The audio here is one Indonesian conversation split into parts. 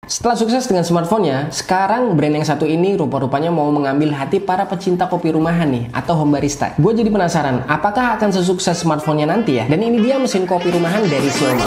Setelah sukses dengan smartphone-nya, sekarang brand yang satu ini rupa-rupanya mau mengambil hati para pecinta kopi rumahan nih, atau home barista. Gue jadi penasaran, apakah akan sesukses smartphone-nya nanti ya? Dan ini dia mesin kopi rumahan dari Xiaomi.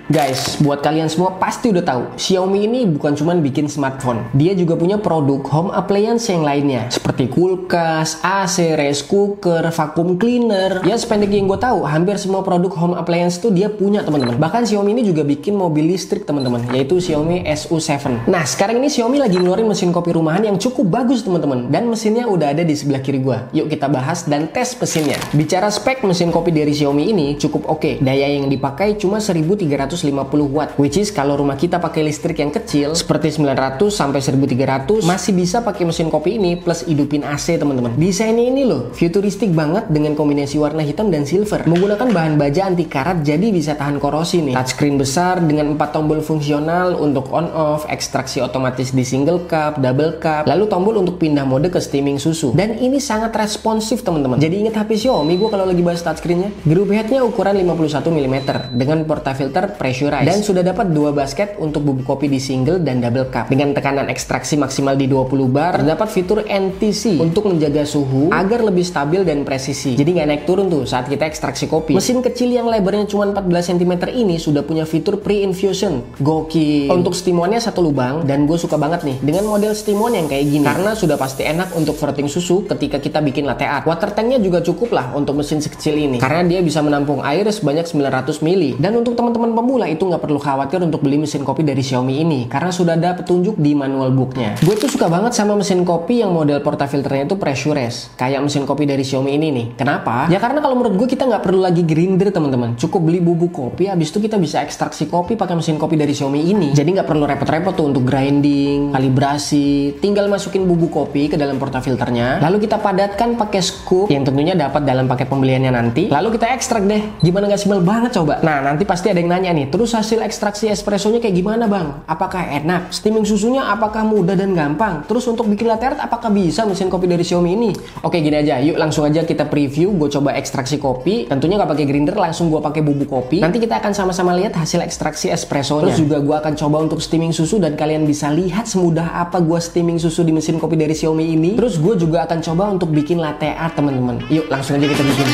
Guys, buat kalian semua pasti udah tahu, Xiaomi ini bukan cuma bikin smartphone. Dia juga punya produk home appliance yang lainnya, seperti kulkas, AC, rice cooker, vacuum cleaner. Ya sependek yang gue tahu, hampir semua produk home appliance tuh dia punya teman-teman. Bahkan Xiaomi ini juga bikin mobil listrik teman-teman, yaitu Xiaomi SU7. Nah sekarang ini Xiaomi lagi ngeluarin mesin kopi rumahan yang cukup bagus teman-teman. Dan mesinnya udah ada di sebelah kiri gue. Yuk kita bahas dan tes mesinnya. Bicara spek mesin kopi dari Xiaomi ini cukup oke. Daya yang dipakai cuma 1350 watt, which is kalau rumah kita pakai listrik yang kecil seperti 900 sampai 1300 masih bisa pakai mesin kopi ini plus hidupin AC teman-teman. Desainnya ini loh futuristik banget dengan kombinasi warna hitam dan silver, menggunakan bahan baja anti karat jadi bisa tahan korosi nih. Touchscreen besar dengan 4 tombol fungsional untuk on off, ekstraksi otomatis di single cup, double cup, lalu tombol untuk pindah mode ke steaming susu. Dan ini sangat responsif teman-teman. Jadi ingat HP Xiaomi gue kalau lagi bahas touchscreennya. Group headnya ukuran 51 mm dengan portafilter pressurized dan sudah dapat 2 basket untuk bubuk kopi di single dan double cup. Dengan tekanan ekstraksi maksimal di 20 bar, terdapat fitur NTC untuk menjaga suhu agar lebih stabil dan presisi. Jadi nggak naik turun tuh saat kita ekstraksi kopi. Mesin kecil yang lebarnya cuma 14 cm ini sudah punya fitur pre-infusion. Gokil. Untuk steam-onnya satu lubang dan gue suka banget nih dengan model steam-on yang kayak gini karena sudah pasti enak untuk frotting susu ketika kita bikin latte art. Water tanknya juga cukup lah untuk mesin sekecil ini karena dia bisa menampung air sebanyak 900 ml. Dan untuk teman-teman pemula itu nggak perlu khawatir untuk beli mesin kopi dari Xiaomi ini karena sudah ada petunjuk di manual booknya. Gue tuh suka banget sama mesin kopi yang model portafilternya itu pressurized kayak mesin kopi dari Xiaomi ini nih. Kenapa? Ya karena kalau menurut gue kita nggak perlu lagi grinder teman-teman, cukup beli bubuk kopi, habis itu kita bisa ekstraksi kopi pakai mesin kopi dari Xiaomi ini. Jadi nggak perlu repot-repot tuh untuk grinding, kalibrasi, tinggal masukin bubuk kopi ke dalam portafilternya, lalu kita padatkan pakai scoop yang tentunya dapat dalam paket pembeliannya nanti, lalu kita ekstrak deh. Gimana nggak simpel banget coba? Nah nanti pasti ada yang nanya nih, terus hasil ekstraksi espressonya kayak gimana bang? Apakah enak? Steaming susunya apakah mudah dan gampang? Terus untuk bikin latte art apakah bisa mesin kopi dari Xiaomi ini? Oke gini aja, yuk langsung aja kita preview. Gue coba ekstraksi kopi, tentunya nggak pakai grinder, langsung gue pakai bubuk kopi. Nanti kita akan sama-sama lihat hasil ekstraksi espressonya. Terus juga gue akan coba untuk steaming susu dan kalian bisa lihat semudah apa gue steaming susu di mesin kopi dari Xiaomi ini. Terus gue juga akan coba untuk bikin latte art teman-teman. Yuk langsung aja kita bikin.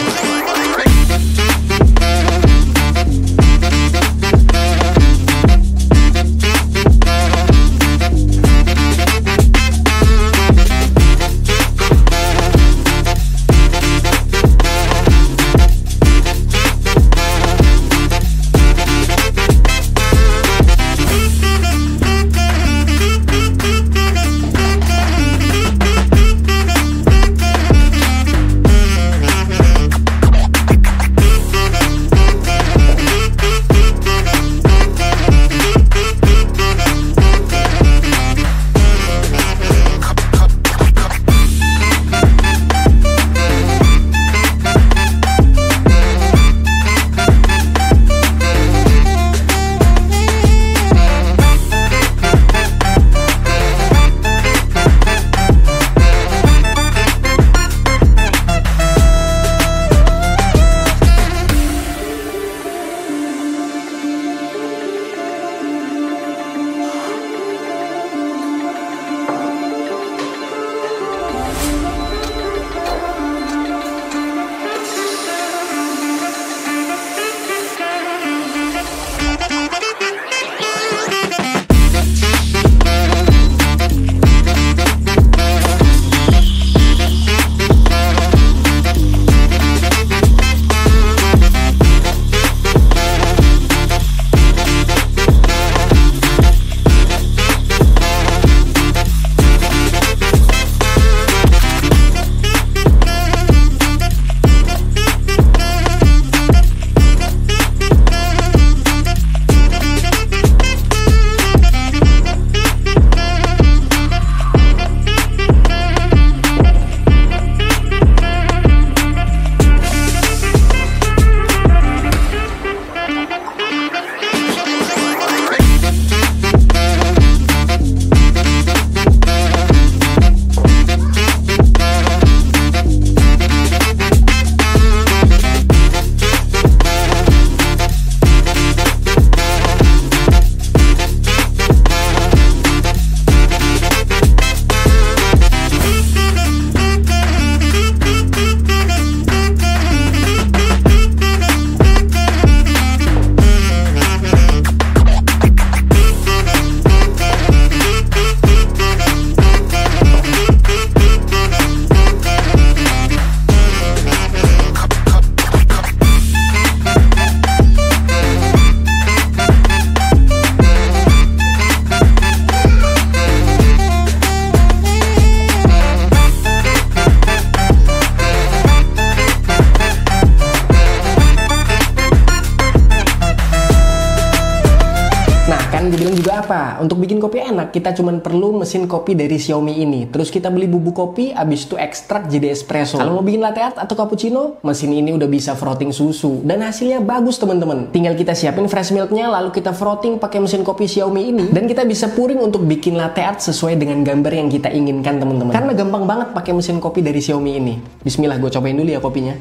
juga apa? Untuk bikin kopi enak, kita cuma perlu mesin kopi dari Xiaomi ini. Terus kita beli bubuk kopi, abis itu ekstrak jadi espresso. Kalau mau bikin latte art atau cappuccino, mesin ini udah bisa frotting susu. Dan hasilnya bagus teman-teman. Tinggal kita siapin fresh milknya, lalu kita frotting pakai mesin kopi Xiaomi ini. Dan kita bisa pouring untuk bikin latte art sesuai dengan gambar yang kita inginkan teman-teman. Karena gampang banget pakai mesin kopi dari Xiaomi ini. Bismillah, gue cobain dulu ya kopinya.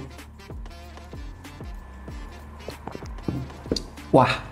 Wah,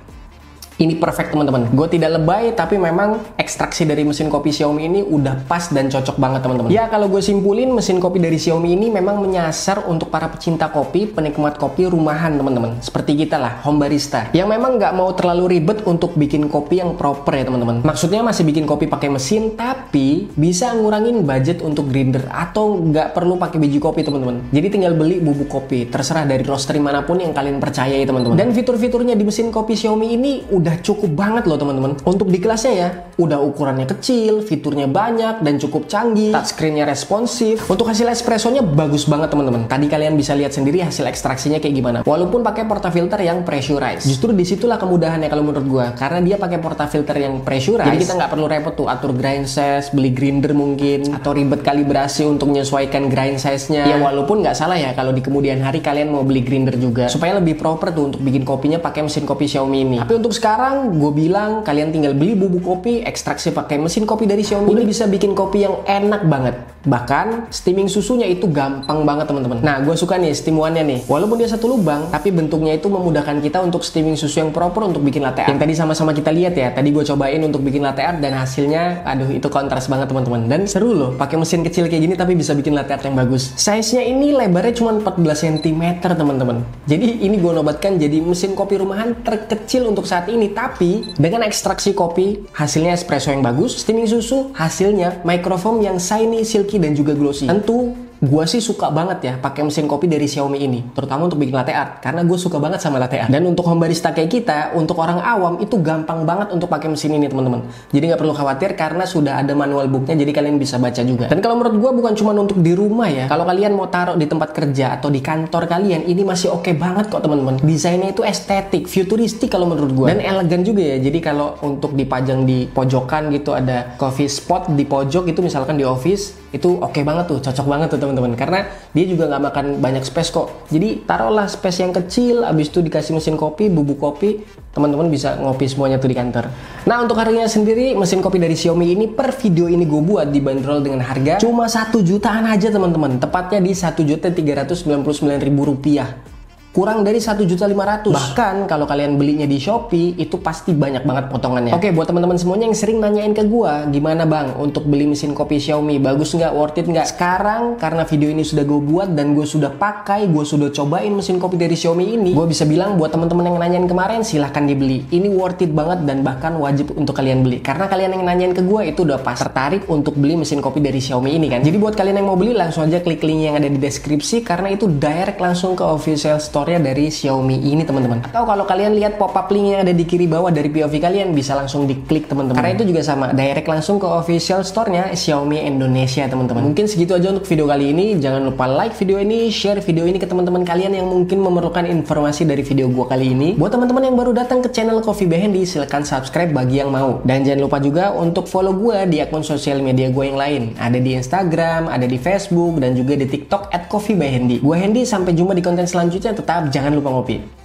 ini perfect teman-teman. Gue tidak lebay, tapi memang ekstraksi dari mesin kopi Xiaomi ini udah pas dan cocok banget teman-teman. Ya kalau gue simpulin, mesin kopi dari Xiaomi ini memang menyasar untuk para pecinta kopi, penikmat kopi rumahan teman-teman. Seperti kita lah, home barista. Yang memang nggak mau terlalu ribet untuk bikin kopi yang proper ya teman-teman. Maksudnya masih bikin kopi pakai mesin, tapi bisa ngurangin budget untuk grinder atau nggak perlu pakai biji kopi teman-teman. Jadi tinggal beli bubuk kopi, terserah dari roastery manapun yang kalian percaya ya teman-teman. Dan fitur-fiturnya di mesin kopi Xiaomi ini udah cukup banget loh teman-teman. Untuk di kelasnya ya, udah ukurannya kecil, fiturnya banyak dan cukup canggih, touchscreen-nya responsif. Untuk hasil espressonya bagus banget teman-teman. Tadi kalian bisa lihat sendiri hasil ekstraksinya kayak gimana. Walaupun pakai portafilter yang pressurized. Justru disitulah kemudahannya kalau menurut gua, karena dia pakai portafilter yang pressurized. Jadi kita nggak perlu repot tuh atur grind size, beli grinder mungkin, atau ribet kalibrasi untuk menyesuaikan grind size-nya. Ya walaupun nggak salah ya kalau di kemudian hari kalian mau beli grinder juga, supaya lebih proper tuh untuk bikin kopinya pakai mesin kopi Xiaomi ini. Tapi untuk sekarang gue bilang kalian tinggal beli bubuk kopi, ekstraksi pakai mesin kopi dari Xiaomi ini bisa bikin kopi yang enak banget. Bahkan steaming susunya itu gampang banget teman-teman. Nah gue suka nih steam one-nya nih. Walaupun dia satu lubang, tapi bentuknya itu memudahkan kita untuk steaming susu yang proper untuk bikin latte art. Yang tadi sama-sama kita lihat ya. Tadi gue cobain untuk bikin latte art dan hasilnya, aduh itu kontras banget teman-teman. Dan seru loh, pakai mesin kecil kayak gini tapi bisa bikin latte art yang bagus. Size-nya ini lebarnya cuma 14 cm teman-teman. Jadi ini gue nobatkan jadi mesin kopi rumahan terkecil untuk saat ini. Tapi dengan ekstraksi kopi, hasilnya espresso yang bagus, steaming susu, hasilnya microfoam yang shiny, silky, dan juga glossy. Tentu gue sih suka banget ya pakai mesin kopi dari Xiaomi ini, terutama untuk bikin latte art, karena gue suka banget sama latte art. Dan untuk home barista kayak kita, untuk orang awam itu gampang banget untuk pakai mesin ini teman-teman. Jadi nggak perlu khawatir karena sudah ada manual booknya, jadi kalian bisa baca juga. Dan kalau menurut gue bukan cuma untuk di rumah ya, kalau kalian mau taruh di tempat kerja atau di kantor kalian, ini masih oke banget kok teman-teman. Desainnya itu estetik, futuristik kalau menurut gue, dan elegan juga ya. Jadi kalau untuk dipajang di pojokan gitu, ada coffee spot di pojok itu misalkan di office, itu oke banget tuh, cocok banget tuh teman-teman, karena dia juga nggak makan banyak space kok. Jadi taruhlah space yang kecil, abis itu dikasih mesin kopi, bubuk kopi, teman-teman bisa ngopi semuanya tuh di kantor. Nah untuk harganya sendiri, mesin kopi dari Xiaomi ini per video ini gue buat dibanderol dengan harga cuma 1 jutaan aja teman-teman, tepatnya di Rp1.399.000. Kurang dari 1.500.000. Bahkan kalau kalian belinya di Shopee itu pasti banyak banget potongannya. Oke, buat teman-teman semuanya yang sering nanyain ke gua, gimana bang untuk beli mesin kopi Xiaomi, bagus nggak, worth it nggak? Sekarang karena video ini sudah gue buat dan gue sudah pakai, gue sudah cobain mesin kopi dari Xiaomi ini, gue bisa bilang buat teman-teman yang nanyain kemarin silahkan dibeli. Ini worth it banget dan bahkan wajib untuk kalian beli, karena kalian yang nanyain ke gua itu udah pas tertarik untuk beli mesin kopi dari Xiaomi ini kan. Jadi buat kalian yang mau beli langsung aja klik link yang ada di deskripsi, karena itu direct langsung ke official store dari Xiaomi ini teman-teman. Atau kalau kalian lihat pop-up link yang ada di kiri bawah dari POV kalian, bisa langsung diklik teman-teman. Karena itu juga sama, direct langsung ke official store-nya Xiaomi Indonesia teman-teman. Mungkin segitu aja untuk video kali ini. Jangan lupa like video ini, share video ini ke teman-teman kalian yang mungkin memerlukan informasi dari video gua kali ini. Buat teman-teman yang baru datang ke channel Coffee by Handy, silahkan subscribe bagi yang mau. Dan jangan lupa juga untuk follow gua di akun sosial media gua yang lain. Ada di Instagram, ada di Facebook, dan juga di TikTok @coffeebyhandy. Gua Handy, sampai jumpa di konten selanjutnya. Tetap jangan lupa ngopi.